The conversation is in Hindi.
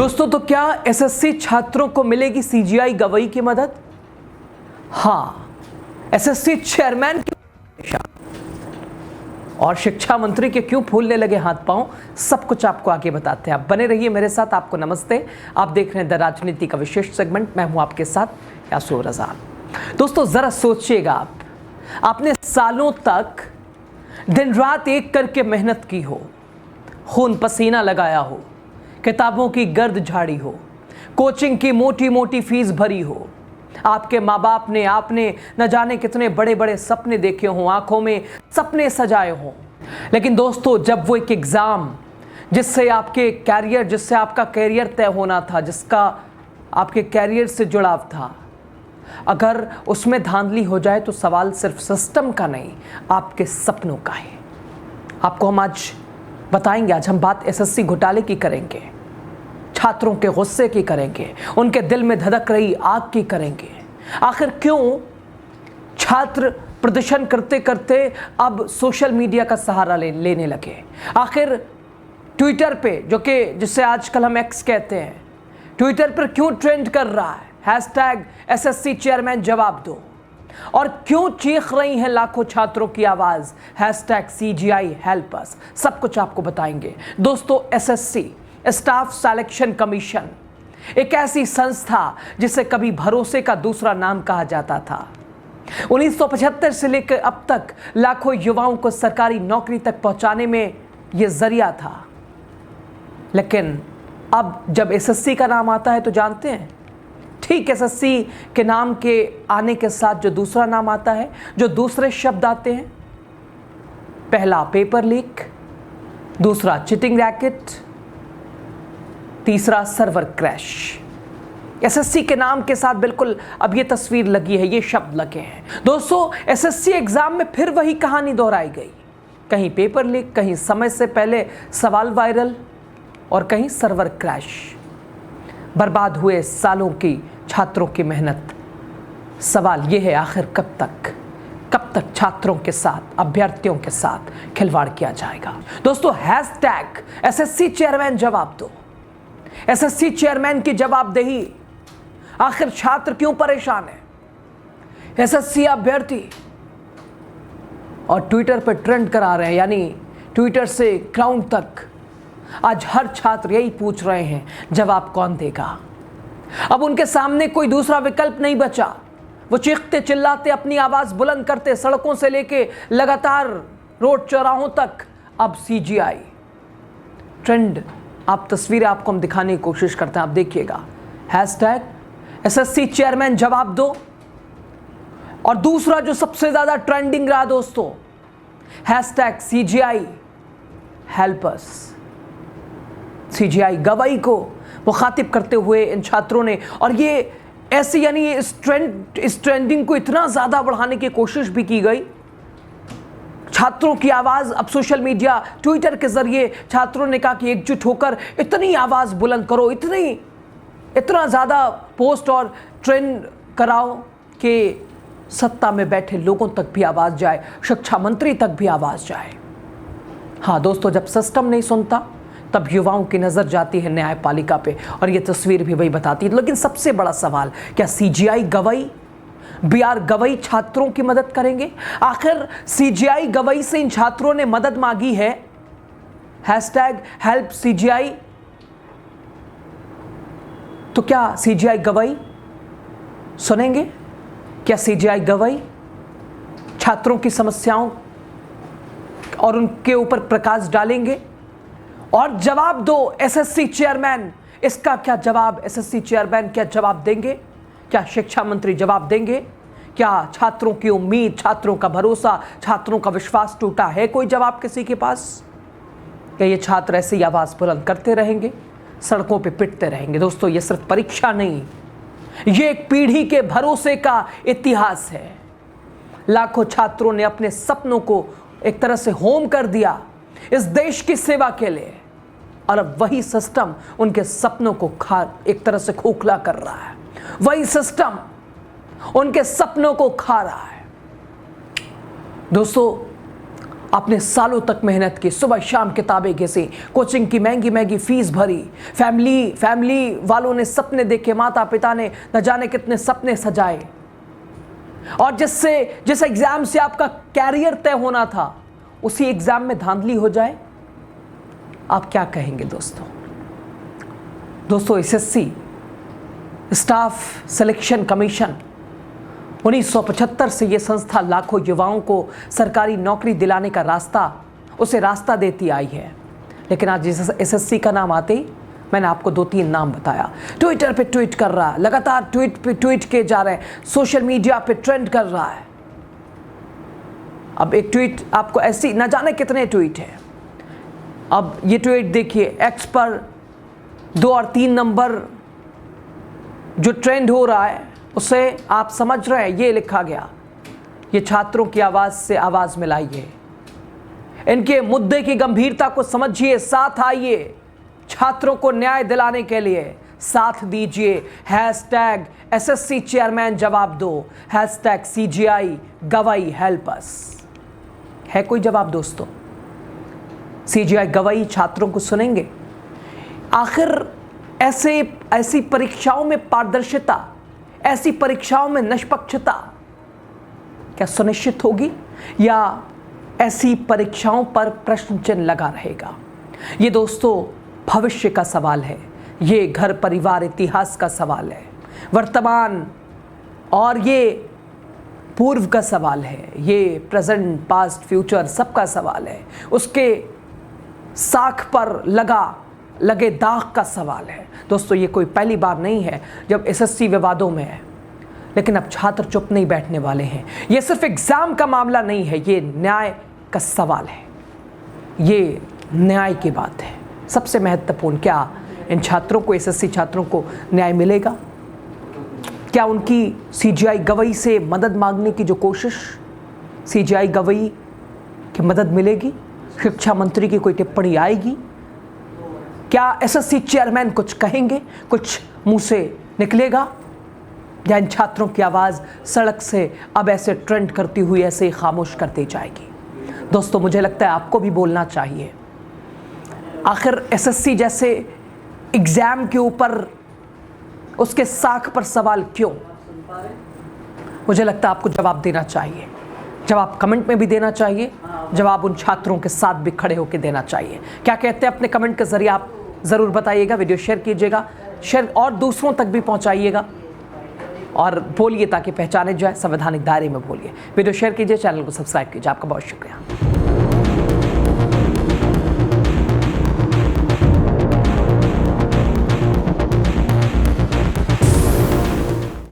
दोस्तों, तो क्या एसएससी छात्रों को मिलेगी सीजीआई गवाही की मदद? हाँ, एसएससी चेयरमैन की और शिक्षा मंत्री के क्यों फूलने लगे हाथ पांव, सब कुछ आपको आगे बताते हैं। आप बने रहिए मेरे साथ। आपको नमस्ते, आप देख रहे हैं द राजनीति का विशेष सेगमेंट। मैं हूं आपके साथ यासूर रजा। दोस्तों, जरा सोचिएगा, आपने सालों तक दिन रात एक करके मेहनत की हो, खून पसीना लगाया हो, किताबों की गर्द झाड़ी हो, कोचिंग की मोटी मोटी फीस भरी हो, आपके माँ बाप ने आपने न जाने कितने बड़े बड़े सपने देखे हों, आंखों में सपने सजाए हों। लेकिन दोस्तों, जब वो एक एग्ज़ाम जिससे आपका कैरियर तय होना था, जिसका आपके कैरियर से जुड़ाव था, अगर उसमें धांधली हो जाए तो सवाल सिर्फ सिस्टम का नहीं, आपके सपनों का है। आपको हम आज बताएंगे। आज हम बात एसएससी घोटाले की करेंगे, छात्रों के गुस्से की करेंगे, उनके दिल में धधक रही आग की करेंगे। आखिर क्यों छात्र प्रदर्शन करते करते अब सोशल मीडिया का सहारा लेने लगे? आखिर ट्विटर पे, जिससे आजकल हम एक्स कहते हैं, ट्विटर पर क्यों ट्रेंड कर रहा है हैशटैग एसएससी चेयरमैन जवाब दो? और क्यों चीख रही हैं लाखों छात्रों की आवाज हैशटैग सीजीआई हेल्प अस? सब कुछ आपको बताएंगे। दोस्तों, एसएससी स्टाफ सिलेक्शन कमीशन एक ऐसी संस्था जिसे कभी भरोसे का दूसरा नाम कहा जाता था। 1975 से लेकर अब तक लाखों युवाओं को सरकारी नौकरी तक पहुंचाने में यह जरिया था। लेकिन अब जब एसएससी का नाम आता है तो जानते हैं, ठीक एसएससी के नाम के आने के साथ जो दूसरा नाम आता है, जो दूसरे शब्द आते हैं, पहला पेपर लीक, दूसरा चीटिंग रैकेट, तीसरा सर्वर क्रैश। एसएससी के नाम के साथ बिल्कुल अब ये तस्वीर लगी है, ये शब्द लगे हैं। दोस्तों, एसएससी एग्जाम में फिर वही कहानी दोहराई गई। कहीं पेपर लीक, कहीं समय से पहले सवाल वायरल और कहीं सर्वर क्रैश। बर्बाद हुए सालों की छात्रों की मेहनत। सवाल यह है, आखिर कब तक छात्रों के साथ, अभ्यर्थियों के साथ खिलवाड़ किया जाएगा? दोस्तों, हैशटैग एसएससी चेयरमैन जवाब दो। एसएससी चेयरमैन की जवाबदेही। आखिर छात्र क्यों परेशान है? एसएससी अभ्यर्थी और ट्विटर पर ट्रेंड करा रहे हैं, यानी ट्विटर से ग्राउंड तक आज हर छात्र यही पूछ रहे हैं, जवाब कौन देगा? अब उनके सामने कोई दूसरा विकल्प नहीं बचा। वो चीखते चिल्लाते, अपनी आवाज बुलंद करते, सड़कों से लेके लगातार रोड चौराहों तक अब सीजीआई ट्रेंड। आप तस्वीरें आपको हम दिखाने की कोशिश करते हैं, आप देखिएगा। हैशटैग एसएससी चेयरमैन जवाब दो। और दूसरा जो सबसे ज्यादा ट्रेंडिंग रहा दोस्तों, hashtag CGI help us. CGI गवाही को मुखातिब करते हुए इन छात्रों ने, और ये ऐसे, यानी इस ट्रेंडिंग को इतना ज्यादा बढ़ाने की कोशिश भी की गई। छात्रों की आवाज अब सोशल मीडिया, ट्विटर के जरिए छात्रों ने कहा कि एकजुट होकर इतनी आवाज बुलंद करो, इतना ज्यादा पोस्ट और ट्रेंड कराओ कि सत्ता में बैठे लोगों तक भी आवाज जाए, शिक्षा मंत्री तक भी आवाज जाए। हाँ दोस्तों, जब सिस्टम नहीं सुनता तब युवाओं की नजर जाती है न्यायपालिका पे, और ये तस्वीर भी वही बताती है। लेकिन सबसे बड़ा सवाल, क्या सीजीआई गवाही, बीआर गवाही छात्रों की मदद करेंगे? आखिर सीजीआई गवाही से इन छात्रों ने मदद मांगी है, हैशटैग हेल्प सीजीआई। तो क्या सीजीआई गवाही सुनेंगे? क्या सीजीआई गवाही छात्रों की समस्याओं और उनके ऊपर प्रकाश डालेंगे? और जवाब दो एसएससी चेयरमैन, इसका क्या जवाब एसएससी चेयरमैन क्या जवाब देंगे? क्या शिक्षा मंत्री जवाब देंगे? क्या छात्रों की उम्मीद, छात्रों का भरोसा, छात्रों का विश्वास टूटा है? कोई जवाब किसी के पास? क्या ये छात्र ऐसे ही आवाज बुलंद करते रहेंगे, सड़कों पे पिटते रहेंगे? दोस्तों, ये सिर्फ परीक्षा नहीं, ये एक पीढ़ी के भरोसे का इतिहास है। लाखों छात्रों ने अपने सपनों को एक तरह से होम कर दिया इस देश की सेवा के लिए, और अब वही सिस्टम उनके सपनों को एक तरह से खोखला कर रहा है। वही सिस्टम उनके सपनों को खा रहा है। दोस्तों, आपने सालों तक मेहनत की, सुबह शाम किताबें घिसी, कोचिंग की महंगी महंगी फीस भरी, फैमिली वालों ने सपने देखे, माता पिता ने न जाने कितने सपने सजाए, और जिस एग्जाम से आपका कैरियर तय होना था, उसी एग्जाम में धांधली हो जाए, आप क्या कहेंगे दोस्तों? एसएससी स्टाफ सिलेक्शन कमीशन 1975 से ये संस्था लाखों युवाओं को सरकारी नौकरी दिलाने का रास्ता देती आई है। लेकिन आज एसएससी का नाम आते ही मैंने आपको 2-3 नाम बताया। ट्विटर पे ट्वीट कर रहा है, लगातार ट्वीट किए जा रहे हैं, सोशल मीडिया पे ट्रेंड कर रहा है। अब एक ट्वीट आपको ऐसी न जाने कितने ट्वीट हैं। अब ये ट्वीट देखिए, एक्स पर 2 और 3 नंबर जो ट्रेंड हो रहा है उसे आप समझ रहे हैं, ये लिखा गया, ये छात्रों की आवाज से आवाज मिलाइए, इनके मुद्दे की गंभीरता को समझिए, साथ आइए, छात्रों को न्याय दिलाने के लिए साथ दीजिए। #SSC चेयरमैन जवाब दो, #CGI गवाई हेल्प अस। है कोई जवाब दोस्तों? CGI गवाई छात्रों को सुनेंगे? आखिर ऐसी परीक्षाओं में पारदर्शिता, ऐसी परीक्षाओं में निष्पक्षता क्या सुनिश्चित होगी, या ऐसी परीक्षाओं पर प्रश्न चिन्ह लगा रहेगा? ये दोस्तों भविष्य का सवाल है, ये घर परिवार इतिहास का सवाल है, वर्तमान और ये पूर्व का सवाल है, ये प्रेजेंट पास्ट फ्यूचर सबका सवाल है, उसके साख पर लगे दाग का सवाल है। दोस्तों ये कोई पहली बार नहीं है जब एसएससी विवादों में है, लेकिन अब छात्र चुप नहीं बैठने वाले हैं। ये सिर्फ एग्जाम का मामला नहीं है, ये न्याय का सवाल है, ये न्याय की बात है। सबसे महत्वपूर्ण, क्या इन छात्रों को, एसएससी छात्रों को न्याय मिलेगा? क्या उनकी सीजीआई गवई से मदद मांगने की जो कोशिश, सीजीआई गवई की मदद मिलेगी? शिक्षा मंत्री की कोई टिप्पणी आएगी? क्या एसएससी चेयरमैन कुछ कहेंगे, कुछ मुंह से निकलेगा, या इन छात्रों की आवाज़ सड़क से अब ऐसे ट्रेंड करती हुई ऐसे ही खामोश कर दी जाएगी? दोस्तों मुझे लगता है आपको भी बोलना चाहिए। आखिर एसएससी जैसे एग्ज़ाम के ऊपर, उसके साख पर सवाल क्यों? मुझे लगता है आपको जवाब देना चाहिए, जवाब कमेंट में भी देना चाहिए, जवाब उन छात्रों के साथ भी खड़े होकर देना चाहिए। क्या कहते हैं अपने कमेंट के जरिए आप ज़रूर बताइएगा, वीडियो शेयर कीजिएगा, शेयर और दूसरों तक भी पहुंचाइएगा, और बोलिए ताकि पहचाने जाए, संवैधानिक दायरे में बोलिए। वीडियो शेयर कीजिए, चैनल को सब्सक्राइब कीजिए। आपका बहुत शुक्रिया।